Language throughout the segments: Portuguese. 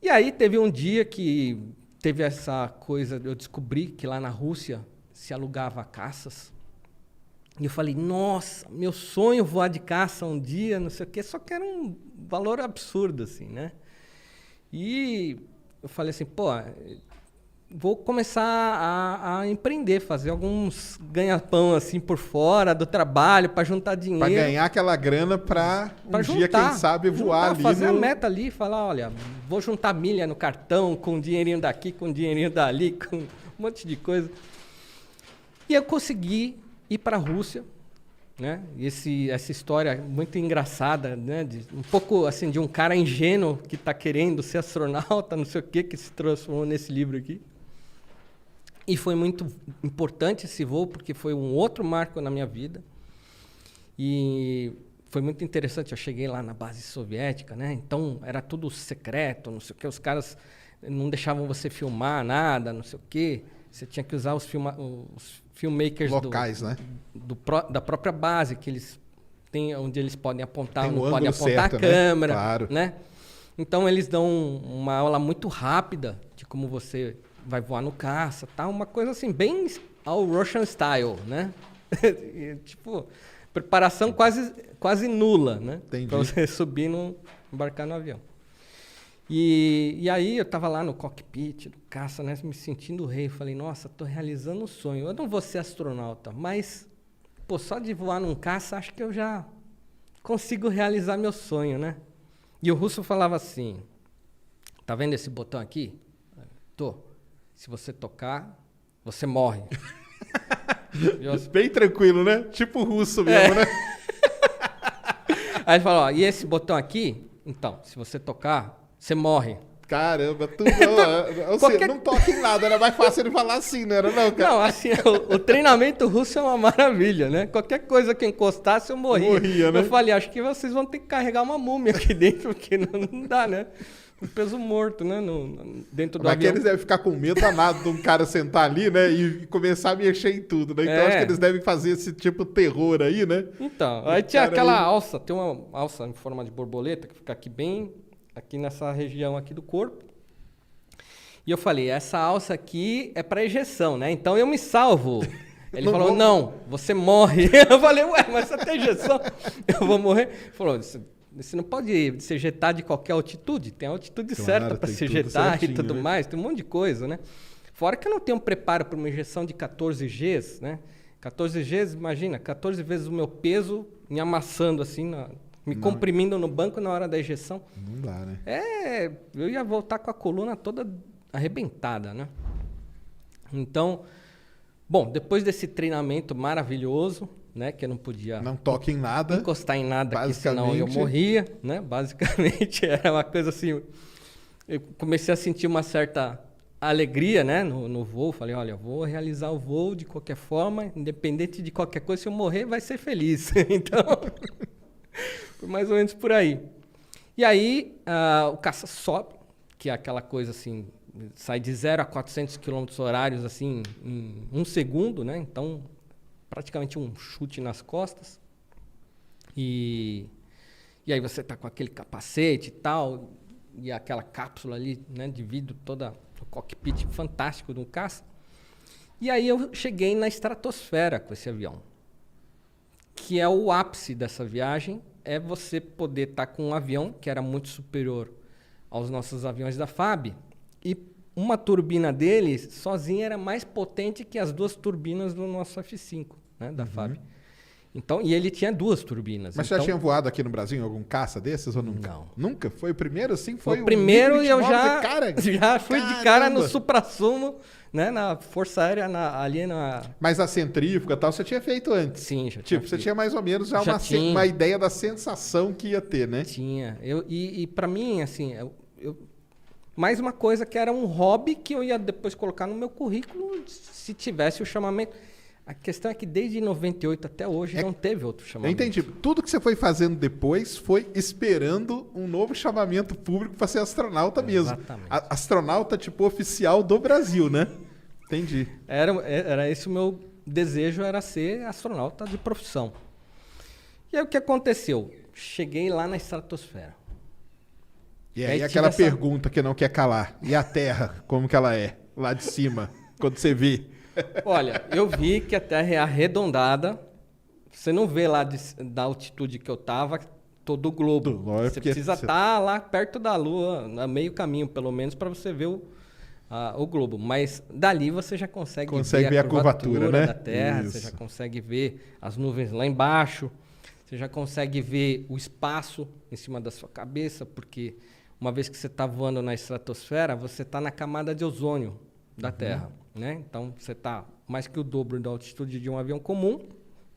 E aí teve um dia que teve essa coisa, eu descobri que lá na Rússia se alugava caças. E eu falei, nossa, meu sonho voar de caça um dia, não sei o quê, só que era um valor absurdo, assim, né? E eu falei assim, pô, vou começar a empreender, fazer alguns ganha-pão assim por fora do trabalho para juntar dinheiro. Para ganhar aquela grana para um dia, juntar, quem sabe, voar ali. Fazer a meta ali, falar, olha, vou juntar milha no cartão, com um dinheirinho daqui, com um dinheirinho dali, com um monte de coisa. E eu consegui ir para a Rússia, né? Essa história muito engraçada, né? Um pouco assim de um cara ingênuo que está querendo ser astronauta, não sei o que se transformou nesse livro aqui. E foi muito importante esse voo, porque foi um outro marco na minha vida. E foi muito interessante. Eu cheguei lá na base soviética, né? Então era tudo secreto, não sei o que. Os caras não deixavam você filmar nada, não sei o que. Você tinha que usar os filmmakers locais, né? Da própria base, que eles têm, onde eles podem apontar, tem não podem apontar certo, a câmera, né? Claro. Né? Então eles dão uma aula muito rápida de como você vai voar no caça, tá? Uma coisa assim, bem ao Russian style, né? Tipo, preparação quase nula, né? Para você subir, embarcar no avião. E aí eu estava lá no cockpit do caça, né? Me sentindo rei. Falei, nossa, estou realizando um sonho. Eu não vou ser astronauta, mas pô, só de voar num caça, acho que eu já consigo realizar meu sonho, né? E o russo falava assim, tá vendo esse botão aqui? Tô. Se você tocar, você morre. Bem tranquilo, né? Tipo russo mesmo, né? Aí ele falou, ó, e esse botão aqui? Então, se você tocar, você morre. Caramba, tudo. Ou seja, não toca em nada, era mais fácil ele falar assim, não era não, cara? Não, assim, o treinamento russo é uma maravilha, né? Qualquer coisa que encostasse, eu morria, né? Eu falei, acho que vocês vão ter que carregar uma múmia aqui dentro, porque não dá, né? Um peso morto, né? Dentro do avião. Mas eles devem ficar com medo danado de um cara sentar ali, né? E começar a mexer em tudo, né? Então acho que eles devem fazer esse tipo de terror aí, né? Então, aí tinha aquela alça, tem uma alça em forma de borboleta que fica aqui nessa região aqui do corpo. E eu falei, essa alça aqui é para ejeção, né? Então eu me salvo. Ele falou, não, você morre. Eu falei, ué, mas você tem ejeção? Eu vou morrer? Ele falou, você não pode se ejetar de qualquer altitude, tem a altitude certa para se ejetar e tudo mais, tem um monte de coisa, né? Fora que eu não tenho um preparo para uma injeção de 14 Gs, né? 14 Gs, imagina, 14 vezes o meu peso me amassando assim, me comprimindo no banco na hora da injeção. Não dá, né? Eu ia voltar com a coluna toda arrebentada, né? Então, bom, depois desse treinamento maravilhoso, né, que eu não podia toque em nada, encostar em nada, que senão eu morria, né? Basicamente era uma coisa assim. Eu comecei a sentir uma certa alegria, né, no voo. Falei, olha, eu vou realizar o voo de qualquer forma, independente de qualquer coisa. Se eu morrer, vai ser feliz. Então, foi mais ou menos por aí. E aí o caça sobe, que é aquela coisa assim, sai de 0 a 400 km horários assim em 1 segundo, né? Então praticamente um chute nas costas. E aí você tá com aquele capacete e tal, e aquela cápsula ali, né, de vidro toda, o cockpit fantástico de um caça. E aí eu cheguei na estratosfera com esse avião, que é o ápice dessa viagem, é você poder estar com um avião que era muito superior aos nossos aviões da FAB, e uma turbina dele sozinha era mais potente que as 2 turbinas do nosso F5, né, da FAB. Então, e ele tinha 2 turbinas. Mas então, você já tinha voado aqui no Brasil em algum caça desses ou nunca? Não. Nunca? Foi o primeiro, assim? Foi o primeiro e eu já fui Caramba! de cara no suprassumo, né, na Força Aérea, ali na... Mas a centrífuga e tal, você tinha feito antes? Sim, já tinha Você feito. tinha mais ou menos já tinha. uma ideia da sensação que ia ter, né? Tinha. E para mim, assim, mais uma coisa que era um hobby que eu ia depois colocar no meu currículo se tivesse o chamamento. A questão é que desde 98 até hoje não teve outro chamamento. Eu entendi. Tudo que você foi fazendo depois foi esperando um novo chamamento público para ser astronauta mesmo. Exatamente. Astronauta tipo oficial do Brasil, né? Entendi. Era esse o meu desejo, era ser astronauta de profissão. E aí o que aconteceu? Cheguei lá na estratosfera. E aí aquela pergunta que não quer calar. E a Terra, como que ela é? Lá de cima, quando você vê. Olha, eu vi que a Terra é arredondada. Você não vê lá da altitude que eu estava todo o globo. Você precisa estar lá perto da Lua, no meio caminho pelo menos, para você ver o globo. Mas dali você já consegue ver a curvatura, né? Da Terra, você já consegue ver as nuvens lá embaixo, você já consegue ver o espaço em cima da sua cabeça, porque uma vez que você está voando na estratosfera, você está na camada de ozônio da Terra, né? Então você está mais que o dobro da altitude de um avião comum,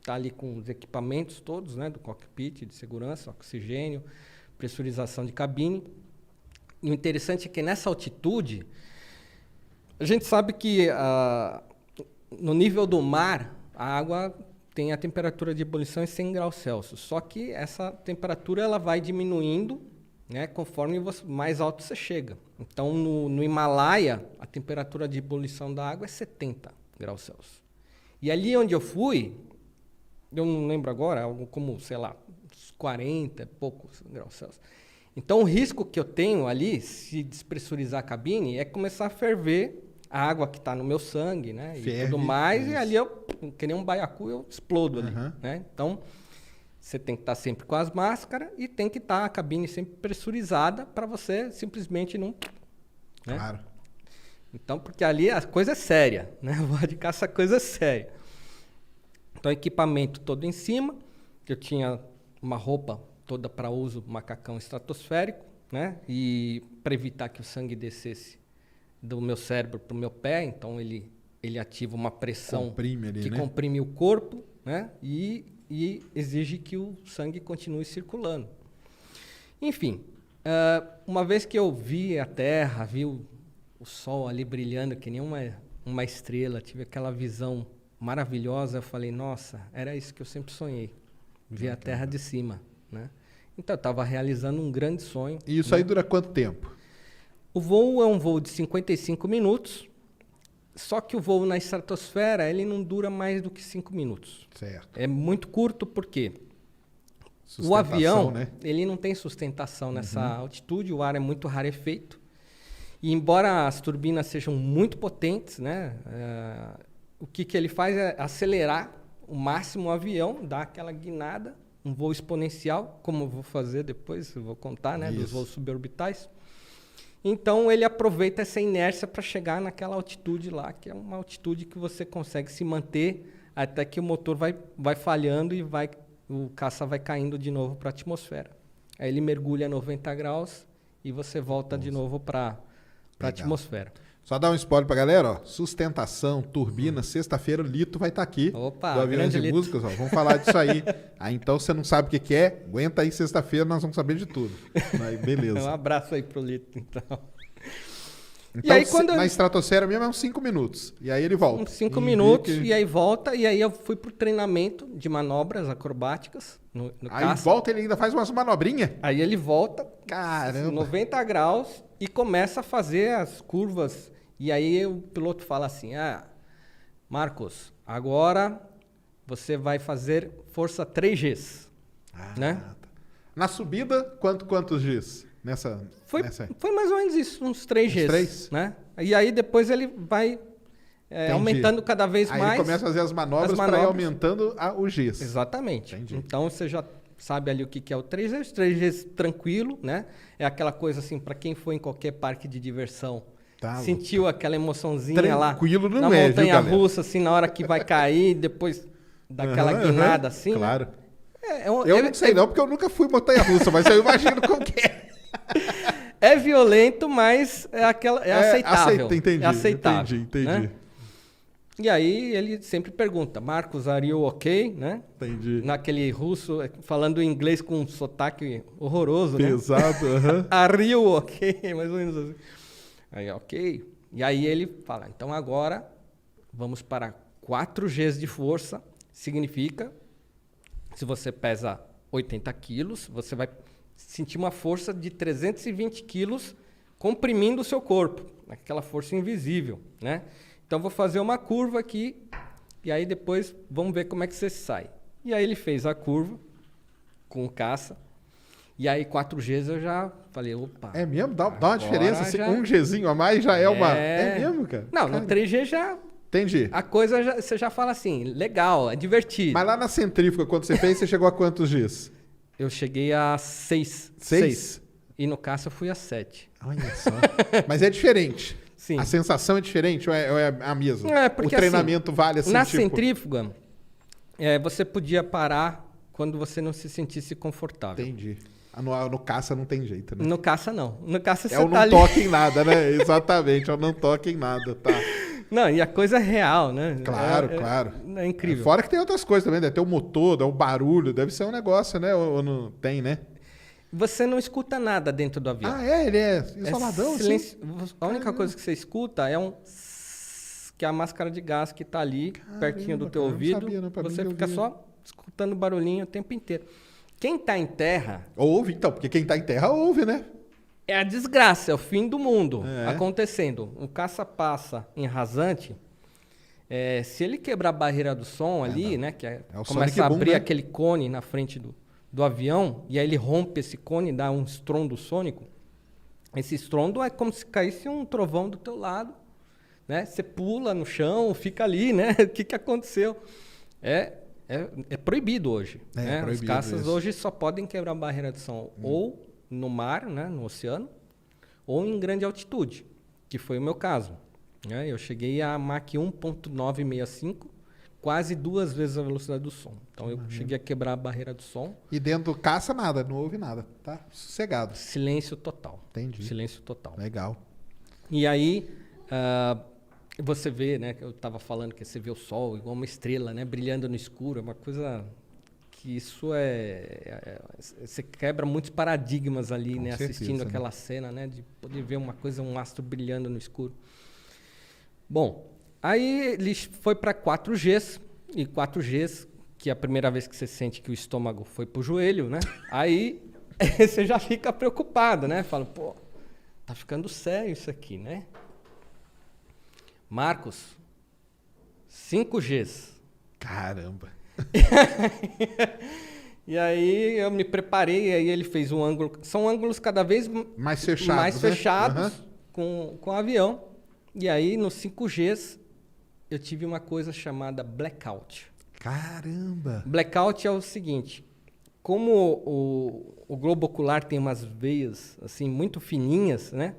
está ali com os equipamentos todos, né, do cockpit, de segurança, oxigênio, pressurização de cabine. E o interessante é que nessa altitude, a gente sabe que no nível do mar, a água tem a temperatura de ebulição em 100 graus Celsius. Só que essa temperatura ela vai diminuindo, né, conforme mais alto você chega. Então, no Himalaia, a temperatura de ebulição da água é 70 graus Celsius. E ali onde eu fui, eu não lembro agora, algo como, sei lá, uns 40 e poucos graus Celsius. Então, o risco que eu tenho ali, se despressurizar a cabine, é começar a ferver a água que está no meu sangue, né? E tudo mais, e ali eu, que nem um baiacu, eu explodo ali, né? Então, você tem que estar sempre com as máscaras e tem que estar a cabine sempre pressurizada para você simplesmente não... Né? Claro. Então, porque ali a coisa é séria, né? Voar de caça, a coisa é séria. Então, equipamento todo em cima, eu tinha uma roupa toda para uso macacão estratosférico, né? E para evitar que o sangue descesse do meu cérebro para o meu pé, então ele ativa uma pressão que comprime o corpo, né? E exige que o sangue continue circulando. Enfim, uma vez que eu vi a Terra, vi o Sol ali brilhando que nem uma estrela, tive aquela visão maravilhosa, eu falei, nossa, era isso que eu sempre sonhei, ver a Terra de cima, né? Então eu estava realizando um grande sonho. E isso aí dura quanto tempo? O voo é um voo de 55 minutos, só que o voo na estratosfera ele não dura mais do que 5 minutos. Certo. É muito curto porque o avião, né? Ele não tem sustentação nessa altitude, o ar é muito rarefeito. E embora as turbinas sejam muito potentes, né, o que ele faz é acelerar o máximo o avião, dar aquela guinada, um voo exponencial, como eu vou fazer depois, eu vou contar, né, dos voos suborbitais. Então, ele aproveita essa inércia para chegar naquela altitude lá, que é uma altitude que você consegue se manter até que o motor vai falhando e o caça vai caindo de novo para a atmosfera. Aí ele mergulha a 90 graus e você volta de novo para a atmosfera. Só dar um spoiler pra galera, ó. Sustentação, turbina, sexta-feira o Lito vai estar aqui. Opa, do Aviões e Músicas, ó. Vamos falar disso aí. Aí então você não sabe o que é, aguenta aí sexta-feira, nós vamos saber de tudo. Aí, beleza. Um abraço aí pro Lito, então. Então, e aí, na estratosfera mesmo é uns 5 minutos. E aí ele volta. Uns 5 minutos, e aí volta. E aí eu fui pro treinamento de manobras acrobáticas no aí caça. Volta, ele ainda faz umas manobrinhas? Aí ele volta, caramba, 90 graus, e começa a fazer as curvas. E aí o piloto fala assim, Marcos, agora você vai fazer força 3Gs. Né? Tá. Na subida, quantos Gs? Foi mais ou menos isso, uns 3Gs. 3? Né? E aí depois ele vai aumentando cada vez mais. Aí ele começa a fazer as manobras para ir aumentando os Gs. Exatamente. Entendi. Então você já sabe ali o que é o 3Gs. Os 3Gs tranquilo, né? É aquela coisa assim, para quem for em qualquer parque de diversão, sentiu aquela emoçãozinha lá na montanha-russa, assim, na hora que vai cair, depois daquela guinada assim. Claro. Né? Eu não sei não, porque eu nunca fui montanha-russa, mas eu imagino como que é. É violento, mas é aceitável. Entendi, é aceitável. Entendi. Né? E aí ele sempre pergunta, Marcos, are you okay? Né? Entendi. Naquele russo, falando inglês com um sotaque horroroso, pesado, né? Are you okay? Mais ou menos assim. Aí, ok. E aí ele fala, então agora vamos para 4Gs de força. Significa, se você pesa 80 quilos, você vai sentir uma força de 320 quilos comprimindo o seu corpo. Aquela força invisível, né? Então, vou fazer uma curva aqui e aí depois vamos ver como é que você sai. E aí ele fez a curva com o caça. E aí 4Gs eu já falei, opa. É mesmo? Dá uma diferença, assim, um Gzinho a mais já é uma... É mesmo, cara? Não, cara. No 3G já... Entendi. A coisa, você já fala assim, legal, é divertido. Mas lá na centrífuga, quando você fez, você chegou a quantos Gs? Eu cheguei a 6. 6? E no caça eu fui a 7. Olha só. Mas é diferente. Sim. A sensação é diferente ou é a mesma? Porque, o treinamento assim, vale assim, na centrífuga, você podia parar quando você não se sentisse confortável. Entendi. No caça não tem jeito, né? No caça não. No caça você tá ali. É o não toque em nada, né? Exatamente, é o não toque em nada, tá? Não, e a coisa é real, né? Claro, claro. É incrível. Fora que tem outras coisas também, deve ter o motor, deve ter o barulho, deve ser um negócio, né? Ou não tem, né? Você não escuta nada dentro do avião. Ah, ele é isoladão, silêncio. Assim? A única coisa que você escuta é que é a máscara de gás que tá ali, pertinho do teu ouvido. Não sabia, não, você fica só escutando barulhinho o tempo inteiro. Quem tá em terra... Ouve, então, porque quem tá em terra ouve, né? É a desgraça, é o fim do mundo acontecendo. O caça passa em rasante, se ele quebrar a barreira do som ali, né? Que começa a abrir aquele cone na frente do avião, e aí ele rompe esse cone, dá um estrondo sônico. Esse estrondo é como se caísse um trovão do teu lado, né? Você pula no chão, fica ali, né? O que aconteceu? É proibido hoje. Né? Proibido. Os caças hoje só podem quebrar a barreira de som ou no mar, né? No oceano, ou em grande altitude, que foi o meu caso. Né? Eu cheguei a Mach 1.965, quase 2 vezes a velocidade do som. Então eu cheguei a quebrar a barreira do som. E dentro do caça nada, não houve nada, tá? Sossegado. Silêncio total. Entendi. Silêncio total. Legal. E aí... você vê, né, que eu estava falando que você vê o sol igual uma estrela, né, brilhando no escuro, é uma coisa que isso você quebra muitos paradigmas ali, né, certeza, assistindo aquela cena, né, de poder ver uma coisa, um astro brilhando no escuro. Bom, aí ele foi para 4Gs, e 4Gs, que é a primeira vez que você sente que o estômago foi pro joelho, né, aí você já fica preocupado, né, fala, pô, tá ficando sério isso aqui, né? Marcos, 5Gs. Caramba. E aí eu me preparei, e aí ele fez um ângulo... São ângulos cada vez mais fechados, com o avião. E aí, nos 5Gs, eu tive uma coisa chamada blackout. Caramba! Blackout é o seguinte, como o globo ocular tem umas veias assim, muito fininhas, né?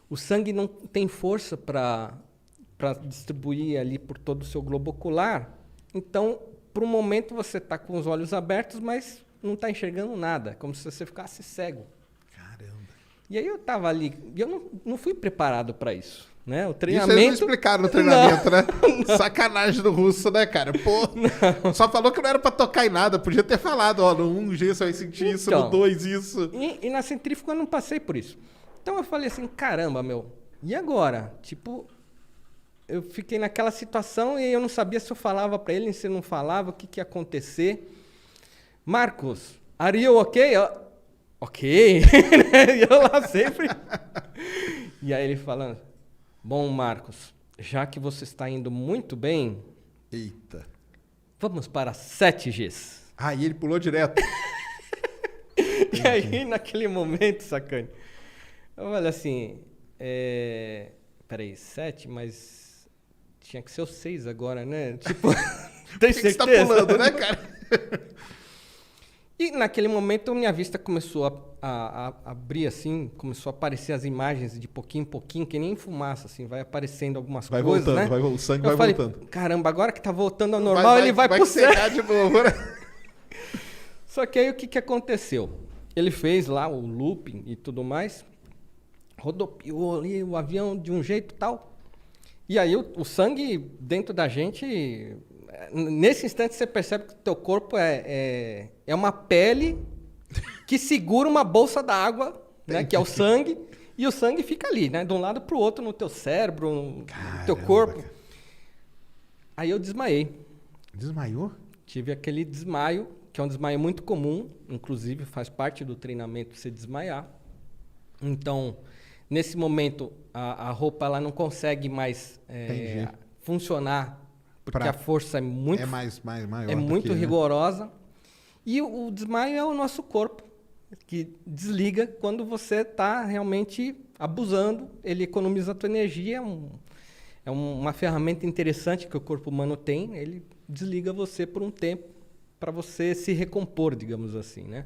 O sangue não tem força para distribuir ali por todo o seu globo ocular. Então, por um momento, você está com os olhos abertos, mas não está enxergando nada, como se você ficasse cego. Caramba. E aí eu estava ali, e eu não fui preparado para isso. Né? O treinamento... Isso eles não explicaram no treinamento, né? Não. Sacanagem do russo, né, cara? Pô, não. Só falou que não era para tocar em nada, podia ter falado, ó, no 1G você vai sentir isso, no 2 isso. E na centrífuga eu não passei por isso. Então eu falei assim, caramba, e agora? Tipo... Eu fiquei naquela situação e eu não sabia se eu falava para ele, se eu não falava, o que ia acontecer. Marcos, are you okay? Ok. E eu lá sempre. E aí ele falando, bom, Marcos, já que você está indo muito bem... Eita. Vamos para 7Gs. Ah, e ele pulou direto. E aí, naquele momento, sacane, eu falei assim, peraí, 7, mas... Tinha que ser o 6 agora, né? Tipo, tem certeza? Você tá pulando, né, cara? E naquele momento minha vista começou a abrir assim, começou a aparecer as imagens de pouquinho em pouquinho, que nem fumaça, assim, vai aparecendo algumas coisas, voltando, né? O sangue vai voltando. Caramba, agora que tá voltando ao normal, ele vai pro céu. De novo, né? Só que aí o que aconteceu? Ele fez lá o looping e tudo mais, rodopiou ali o avião de um jeito tal. E aí o sangue dentro da gente, nesse instante você percebe que o teu corpo é uma pele que segura uma bolsa d'água, né, que é o sangue, e o sangue fica ali, né, de um lado para o outro no teu cérebro, no teu corpo. Cara. Aí eu desmaiei. Desmaiou? Tive aquele desmaio, que é um desmaio muito comum, inclusive faz parte do treinamento você desmaiar. Então... Nesse momento, a roupa ela não consegue mais funcionar, porque a força é muito, maior muito aqui, rigorosa. Né? E o desmaio é o nosso corpo que desliga quando você está realmente abusando. Ele economiza a tua energia, é uma ferramenta interessante que o corpo humano tem. Ele desliga você por um tempo para você se recompor, digamos assim, né?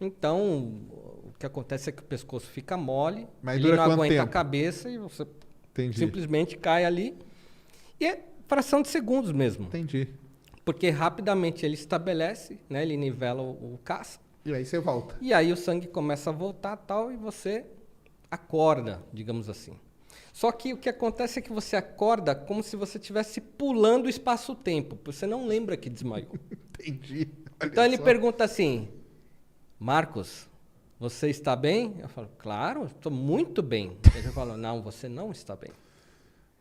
Então, o que acontece é que o pescoço fica mole, mas ele não aguenta a cabeça e você simplesmente cai ali. E é fração de segundos mesmo. Entendi. Porque rapidamente ele estabelece, né? Ele nivela o caça. E aí você volta. E aí o sangue começa a voltar tal, e você acorda, digamos assim. Só que o que acontece é que você acorda como se você estivesse pulando o espaço-tempo. Você não lembra que desmaiou. Entendi. Olha então ele pergunta assim, Marcos, você está bem? Eu falo, claro, estou muito bem. Ele fala, não, você não está bem.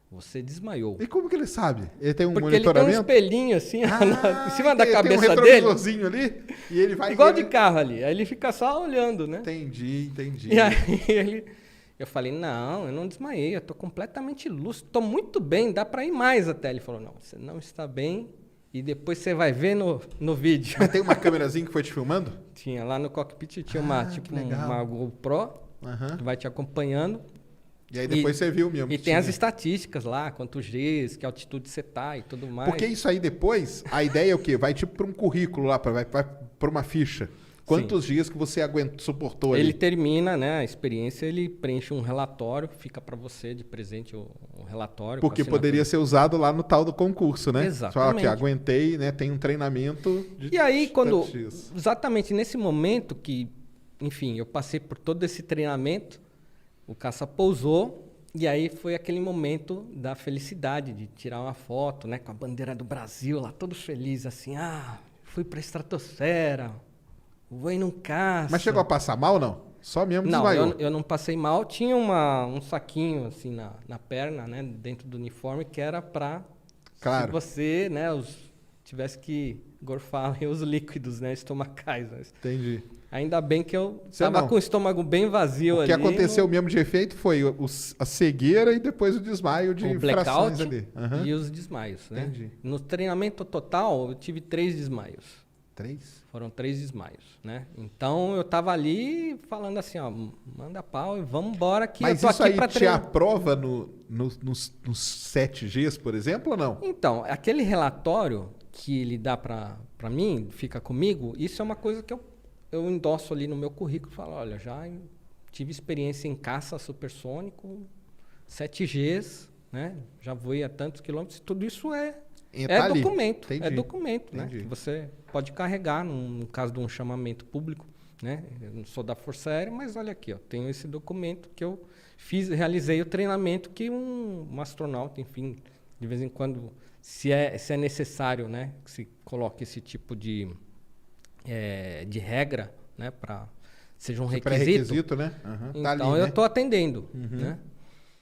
Você desmaiou. E como que ele sabe? Ele tem um porque monitoramento? Ele tem um espelhinho assim em cima da cabeça tem um retrovisorzinho ali e ele vai... Igual de carro ali. Aí ele fica só olhando, né? Entendi. E aí eu falei, não, eu não desmaiei, eu estou completamente lúcido, estou muito bem, dá para ir mais até. Ele falou, não, você não está bem e depois você vai ver no vídeo. Mas tem uma câmerazinha que foi te filmando? Tinha, lá no cockpit tinha uma GoPro que vai te acompanhando. E aí depois você viu mesmo. E tem as estatísticas lá, quantos Gs, que altitude você tá e tudo mais. Porque isso aí depois, a ideia é o quê? Vai tipo para um currículo lá, vai para uma ficha. Quantos dias que você suportou ali? Ele termina, né, a experiência, ele preenche um relatório, fica para você de presente o relatório. Porque poderia ser usado lá no tal do concurso, né? Exatamente. Só que aguentei, né, tem um treinamento de E aí, exatamente nesse momento que, enfim, eu passei por todo esse treinamento, o caça pousou e aí foi aquele momento da felicidade de tirar uma foto, né, com a bandeira do Brasil lá, todo feliz, assim, fui para a estratosfera, voei num caça. Mas chegou a passar mal, não? Só mesmo desmaiou? Não, eu não passei mal. Tinha um saquinho assim na perna, né, dentro do uniforme, que era para se você, né, tivesse que gorfar os líquidos, né, estomacais. Né? Entendi. Ainda bem que eu estava com o estômago bem vazio ali. O que aconteceu mesmo de efeito foi a cegueira e depois o desmaio de frações ali. E os desmaios, né? Entendi. No treinamento total, eu tive 3 desmaios. 3? Foram 3 desmaios, né? Então, eu estava ali falando assim, ó, manda pau e vamos embora que mas eu tô isso aqui aí para treinar. te aprova nos 7 Gs, por exemplo, ou não? Então, aquele relatório que ele dá para mim, fica comigo, isso é uma coisa que eu endosso ali no meu currículo, falo, olha, já tive experiência em caça supersônico, 7 Gs, né? Já voei a tantos quilômetros, tudo isso é documento, Entendi. Entendi. Né? Que você pode carregar no caso de um chamamento público, né? Eu não sou da Força Aérea, mas olha aqui, ó, tenho esse documento que eu realizei o treinamento que um astronauta, enfim, de vez em quando, se é necessário, né, que se coloque esse tipo de regra, né, para seja um requisito. Pré-requisito, né? Então eu estou atendendo, né?